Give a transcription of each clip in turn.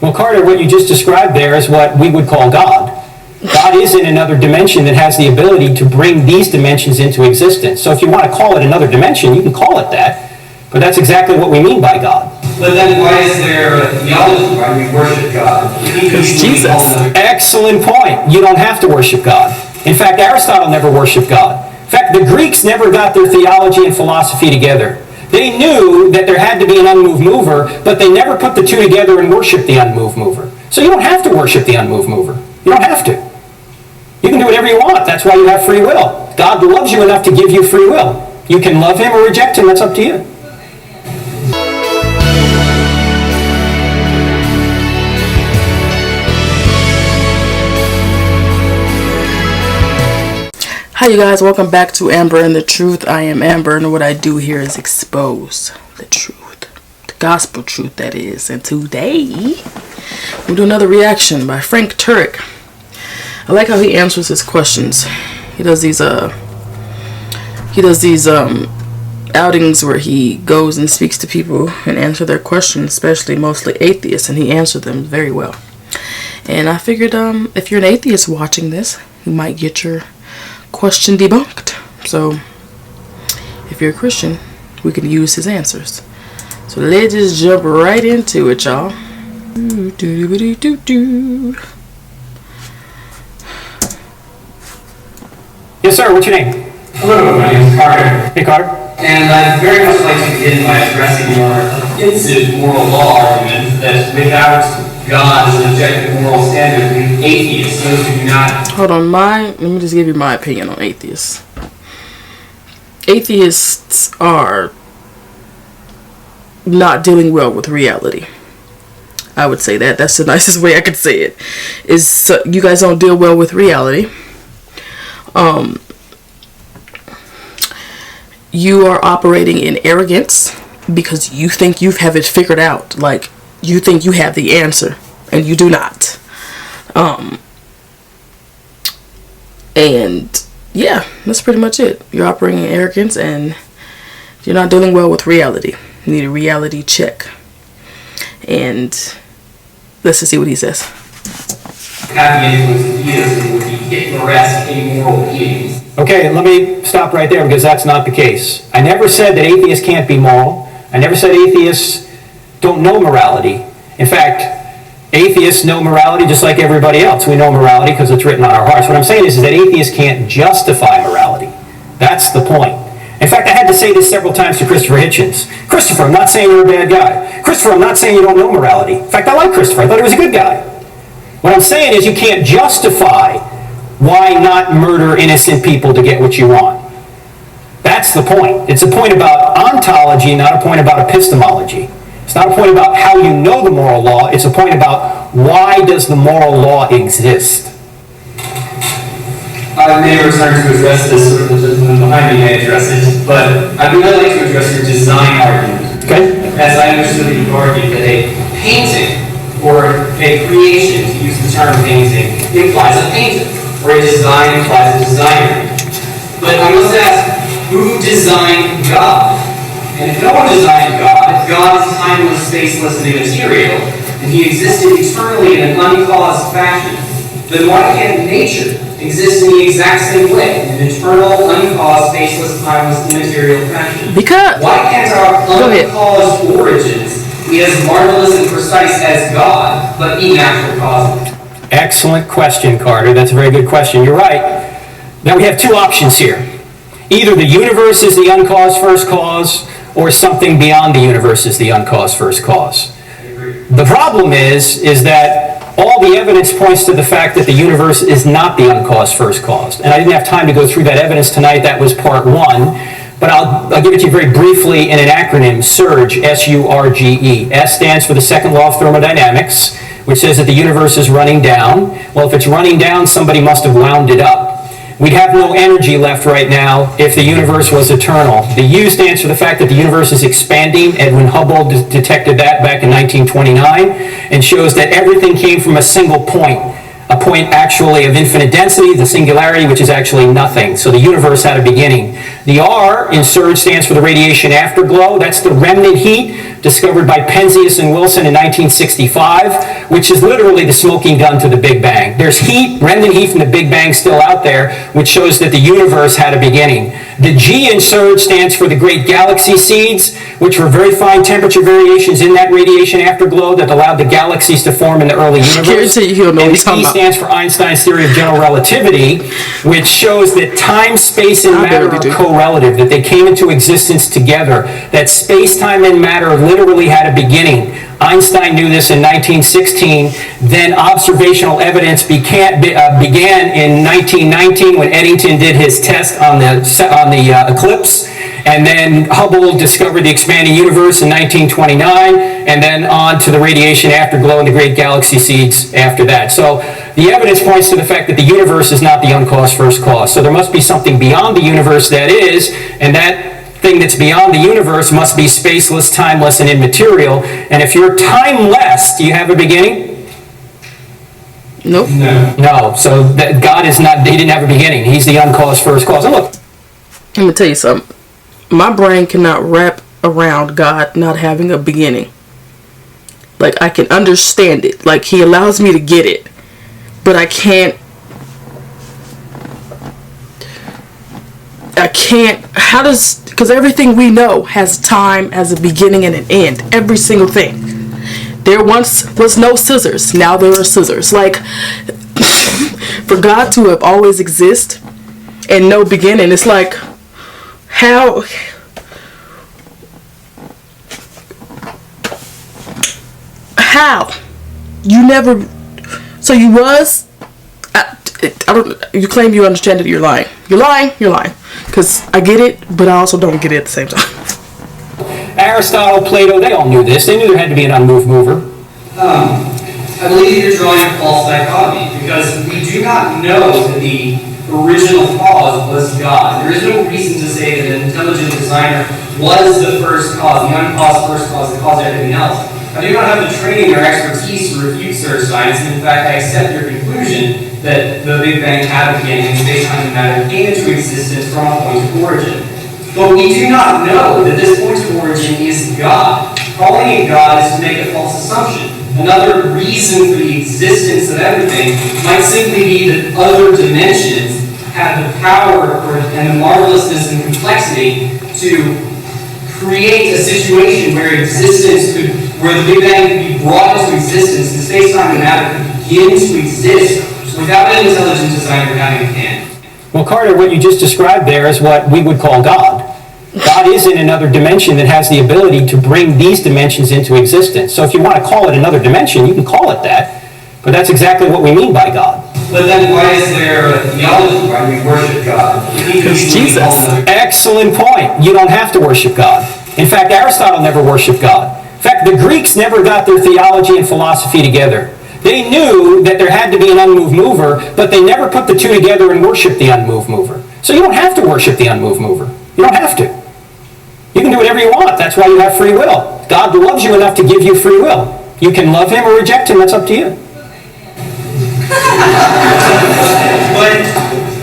Well, Carter, what you just described there is what we would call God. God is in another dimension that has the ability to bring these dimensions into existence. So if you want to call it another dimension, you can call it that. But that's exactly what we mean by God. But then why is there a theology? Why do we worship God? Because Jesus. Excellent point. You don't have to worship God. In fact, Aristotle never worshiped God. In fact, the Greeks never got their theology and philosophy together. They knew that there had to be an unmoved mover, but they never put the two together and worshiped the unmoved mover. So you don't have to worship the unmoved mover. You don't have to. You can do whatever you want. That's why you have free will. God loves you enough to give you free will. You can love him or reject him. That's up to you. Hi you guys, welcome back to Amber and the Truth. I am Amber, and what I do here is expose the truth, the gospel truth that is. And today we'll do another reaction by Frank Turek. I like how he answers his questions. He does these outings where he goes and speaks to people and answer their questions, especially mostly atheists, and he answered them very well. And I figured if you're an atheist watching this, you might get your question debunked. So if you're a Christian, we can use his answers. So let's just jump right into it, y'all. Yes, sir. What's your name? Hello, my name is Carter. Hey, Carter. And I'd very much like to begin by addressing your offensive moral law argument that without God as an objective moral standard, the atheists, those who do not... Hold on, let me just give you my opinion on atheists. Atheists are not dealing well with reality. I would say that. That's the nicest way I could say it. Is you guys don't deal well with reality. You are operating in arrogance because you think you have it figured out. Like, you think you have the answer, and you do not. And yeah, that's pretty much it. You're operating in arrogance, and you're not dealing well with reality. You need a reality check. And let's just see what he says. Having influence of theism would be hitting arrest amoral beings. Okay, let me stop right there because that's not the case. I never said that atheists can't be moral. I never said atheists don't know morality. In fact, atheists know morality just like everybody else. We know morality because it's written on our hearts. What I'm saying is that atheists can't justify morality. That's the point. In fact, I had to say this several times to Christopher Hitchens. Christopher, I'm not saying you're a bad guy. Christopher, I'm not saying you don't know morality. In fact, I like Christopher. I thought he was a good guy. What I'm saying is you can't justify why not murder innocent people to get what you want. That's the point. It's a point about ontology, not a point about epistemology. It's not a point about how you know the moral law. It's a point about why does the moral law exist. I may return to address this, sort of the gentleman behind me may address it, but I'd really like to address your design argument. Okay? As I understood it, you argued that a painting or a creation, to use the term painting, implies a painter, or a design implies a designer. But I must ask, who designed God? And if no one designed God, if God is timeless, spaceless, and immaterial, and he existed eternally in an uncaused fashion, then why can't nature exist in the exact same way, in an eternal, uncaused, spaceless, timeless, immaterial fashion? Because Why can't our uncaused origins be as marvelous and precise as God, but be natural causes? Excellent question, Carter. That's a very good question. You're right. Now we have two options here. Either the universe is the uncaused first cause, or something beyond the universe is the uncaused first cause. The problem is that all the evidence points to the fact that the universe is not the uncaused first cause. And I didn't have time to go through that evidence tonight. That was part one. But I'll give it to you very briefly in an acronym, SURGE, S-U-R-G-E. S stands for the second law of thermodynamics, which says that the universe is running down. Well, if it's running down, somebody must have wound it up. We'd have no energy left right now if the universe was eternal. The U stands for the fact that the universe is expanding. Edwin Hubble detected that back in 1929 and shows that everything came from a single point. A point actually of infinite density, the singularity, which is actually nothing. So the universe had a beginning. The R in SURGE stands for the radiation afterglow. That's the remnant heat discovered by Penzias and Wilson in 1965, which is literally the smoking gun to the Big Bang. There's heat, remnant heat from the Big Bang still out there, which shows that the universe had a beginning. The G in surge stands for the great galaxy seeds, which were very fine temperature variations in that radiation afterglow that allowed the galaxies to form in the early universe. And the E stands for Einstein's theory of general relativity, which shows that time, space, and matter are correlative, that they came into existence together, that space, time, and matter literally had a beginning. Einstein knew this in 1916. Then observational evidence began in 1919 when Eddington did his test on the eclipse. And then Hubble discovered the expanding universe in 1929, and then on to the radiation afterglow and the great galaxy seeds after that. So the evidence points to the fact that the universe is not the uncaused first cause. So there must be something beyond the universe that is, and that thing that's beyond the universe must be spaceless, timeless, and immaterial. And if you're timeless, do you have a beginning? Nope. No. So that God is not, he didn't have a beginning. He's the uncaused first cause. And look, let me tell you something. My brain cannot wrap around God not having a beginning. Like, I can understand it. Like, he allows me to get it. But I can't, how does, because everything we know has time, has a beginning and an end. Every single thing. There once was no scissors. Now there are scissors. Like, for God to have always exist and no beginning, it's like, how you never, so you was, I don't, you claim you understand it, you're lying, because I get it, but I also don't get it at the same time. Aristotle, Plato, they all knew this. They knew there had to be an unmoved mover. I believe you're drawing a false dichotomy, because we do not know that the original cause was God. There is no reason to say that an intelligent designer was the first cause, the uncaused first cause that caused everything else. I do not have the training or expertise to refute such science, and in fact, I accept your conclusion that the Big Bang had a beginning and space, time, and matter came into existence from a point of origin. But we do not know that this point of origin is God. Calling it God is to make a false assumption. Another reason for the existence of everything might simply be that other dimensions have the power and the marvelousness and complexity to create a situation where where the Big Bang could be brought into existence, and space-time and matter could begin to exist without an intelligent designer having a hand. Well, Carter, what you just described there is what we would call God. God is in another dimension that has the ability to bring these dimensions into existence. So if you want to call it another dimension, you can call it that, but that's exactly what we mean by God. But then why is there a theology? Why do we worship God? Because Jesus. Excellent point. You don't have to worship God. In fact, Aristotle never worshiped God. In fact, the Greeks never got their theology and philosophy together. They knew that there had to be an unmoved mover, but they never put the two together and worshiped the unmoved mover. So you don't have to worship the unmoved mover. You don't have to. You can do whatever you want. That's why you have free will. God loves you enough to give you free will. You can love him or reject him. That's up to you.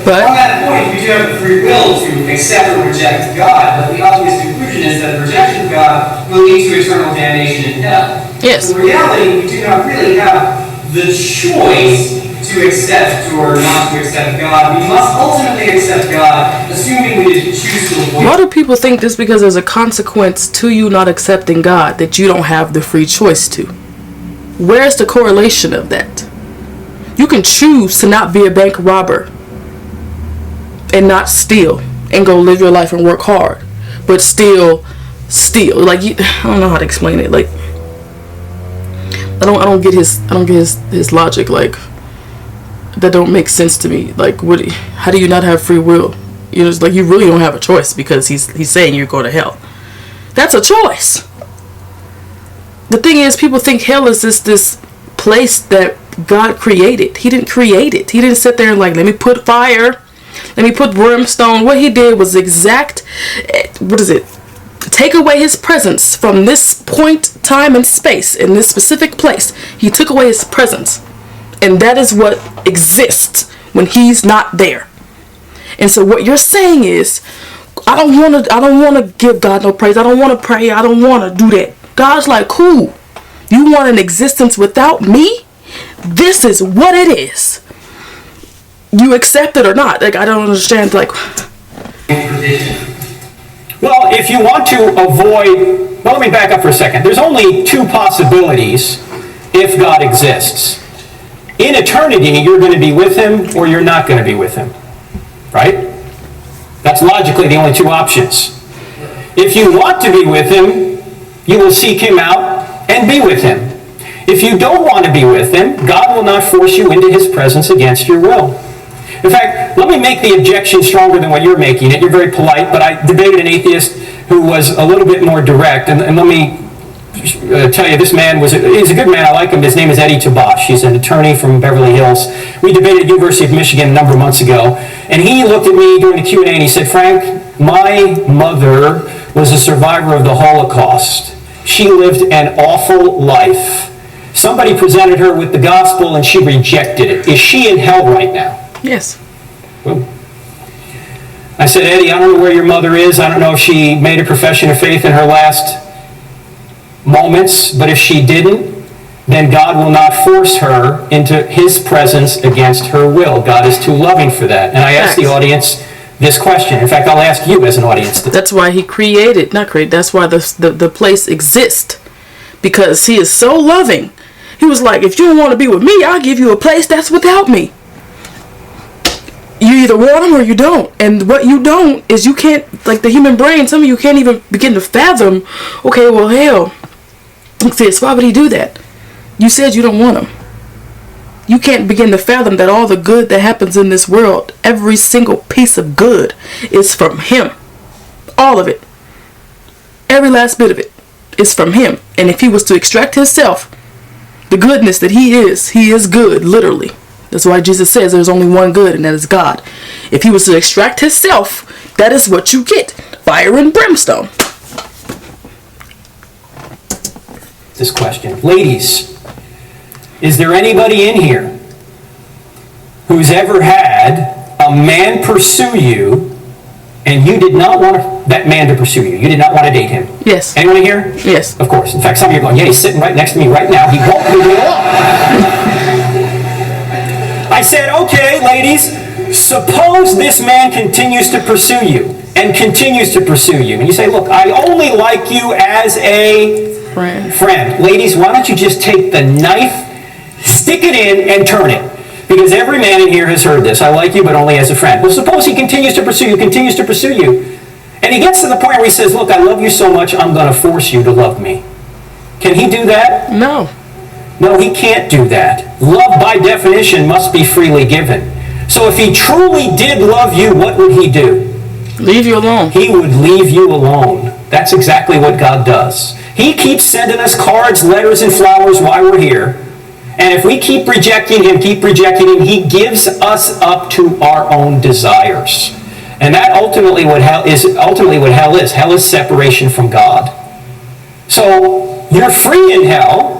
But on that point, you do have the free will to accept or reject God, but the obvious conclusion is that rejection of God will lead to eternal damnation in hell. Yes. In reality, we do not really have the choice to accept or not to accept God. We must ultimately accept God, assuming we didn't choose to avoid. Why do people think just because there's a consequence to you not accepting God that you don't have the free choice to? Where's the correlation of that? You can choose to not be a bank robber and not steal and go live your life and work hard, but still steal. Like, I don't know how to explain it. Like, I don't get his logic. Like, that don't make sense to me. Like, how do you not have free will? You know, it's like you really don't have a choice because he's saying you go to hell. That's a choice. The thing is, people think hell is this place that God created. He didn't create it. He didn't sit there and like, let me put fire, let me put brimstone. What he did was take away his presence from this point, time, and space in this specific place. He took away his presence. And that is what exists when he's not there. And so what you're saying is, I don't want to give God no praise. I don't want to pray. I don't want to do that. God's like, cool. You want an existence without me? This is what it is. You accept it or not. Like, I don't understand, like... Well, if you want to avoid... Well, let me back up for a second. There's only two possibilities if God exists. In eternity, you're going to be with him or you're not going to be with him. Right? That's logically the only two options. If you want to be with him, you will seek him out and be with him. If you don't want to be with him, God will not force you into his presence against your will. In fact, let me make the objection stronger than what you're making it. You're very polite, but I debated an atheist who was a little bit more direct. And let me tell you, this man he's a good man. I like him. His name is Eddie Tabash. He's an attorney from Beverly Hills. We debated at University of Michigan a number of months ago. And he looked at me during the Q&A and he said, Frank, my mother was a survivor of the Holocaust. She lived an awful life. Somebody presented her with the gospel and she rejected it. Is she in hell right now? Yes. Well, I said, Eddie, I don't know where your mother is. I don't know if she made a profession of faith in her last moments, but if she didn't, then God will not force her into his presence against her will. God is too loving for that. And I asked the audience this question. In fact, I'll ask you as an audience. That's why he that's why the place exists. Because he is so loving. He was like, if you don't want to be with me, I'll give you a place that's without me. You either want him or you don't. And what you don't is you can't, like the human brain, some of you can't even begin to fathom, okay, well, hell, sis, why would he do that? You said you don't want him. You can't begin to fathom that all the good that happens in this world, every single piece of good is from him. All of it. Every last bit of it is from him. And if he was to extract himself, the goodness that he is good, literally. That's why Jesus says there's only one good, and that is God. If he was to extract himself, that is what you get. Fire and brimstone. This question. Ladies, is there anybody in here who's ever had a man pursue you and you did not want that man to pursue you? You did not want to date him? Yes. Anyone here? Yes. Of course. In fact, some of you are going, yeah, he's sitting right next to me right now. He won't leave me alone. I said, okay, ladies, suppose this man continues to pursue you and continues to pursue you. And you say, look, I only like you as a friend. Ladies, why don't you just take the knife, stick it in, and turn it? Because every man in here has heard this. I like you, but only as a friend. Well, suppose he continues to pursue you, and he gets to the point where he says, look, I love you so much, I'm going to force you to love me. Can he do that? No. No, he can't do that. Love, by definition, must be freely given. So if he truly did love you, what would he do? Leave you alone. He would leave you alone. That's exactly what God does. He keeps sending us cards, letters, and flowers while we're here. And if we keep rejecting him, he gives us up to our own desires. And that ultimately what hell is. Hell is separation from God. So you're free in hell.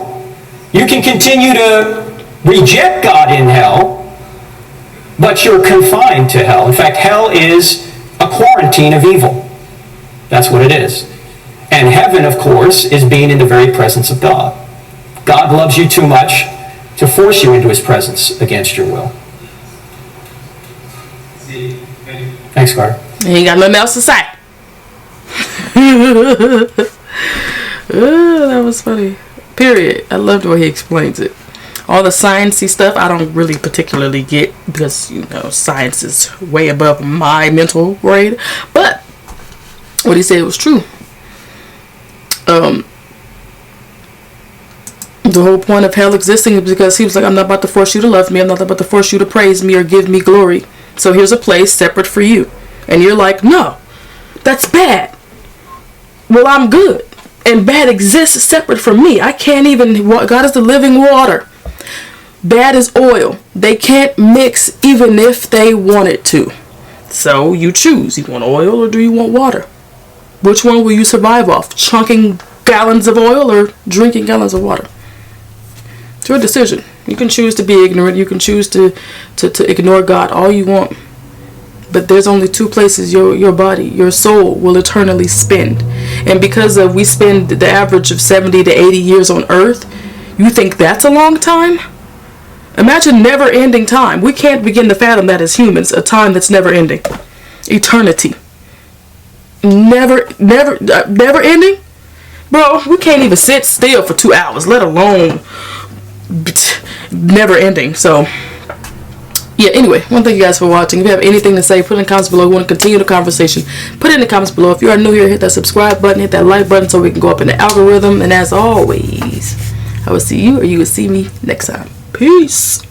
You can continue to reject God in hell, but you're confined to hell. In fact, hell is a quarantine of evil. That's what it is. And heaven, of course, is being in the very presence of God. God loves you too much to force you into his presence against your will. Thanks, Carter. He ain't got nothing else to say. That was funny. Period. I loved the way he explains it. All the sciencey stuff I don't really particularly get because, science is way above my mental grade. But what he said was true. The whole point of hell existing is because he was like, I'm not about to force you to love me. I'm not about to force you to praise me or give me glory. So here's a place separate for you. And you're like, no, that's bad. Well, I'm good. And bad exists separate from me. I can't even, God is the living water. Bad is oil. They can't mix even if they wanted to. So you choose. You want oil or do you want water? Which one will you survive off? Chunking gallons of oil or drinking gallons of water? It's your decision. You can choose to be ignorant. You can choose to ignore God all you want. But there's only two places your body, your soul will eternally spend. And because we spend the average of 70 to 80 years on Earth, you think that's a long time? Imagine never-ending time. We can't begin to fathom that as humans, a time that's never-ending. Eternity. Never ending? Bro, we can't even sit still for 2 hours, let alone never ending. So yeah, anyway, I want to thank you guys for watching. If you have anything to say, put it in the comments below. If you want to continue the conversation, put it in the comments below. If you are new here, hit that subscribe button, hit that like button so we can go up in the algorithm. And as always, I will see you, or you will see me next time. Peace.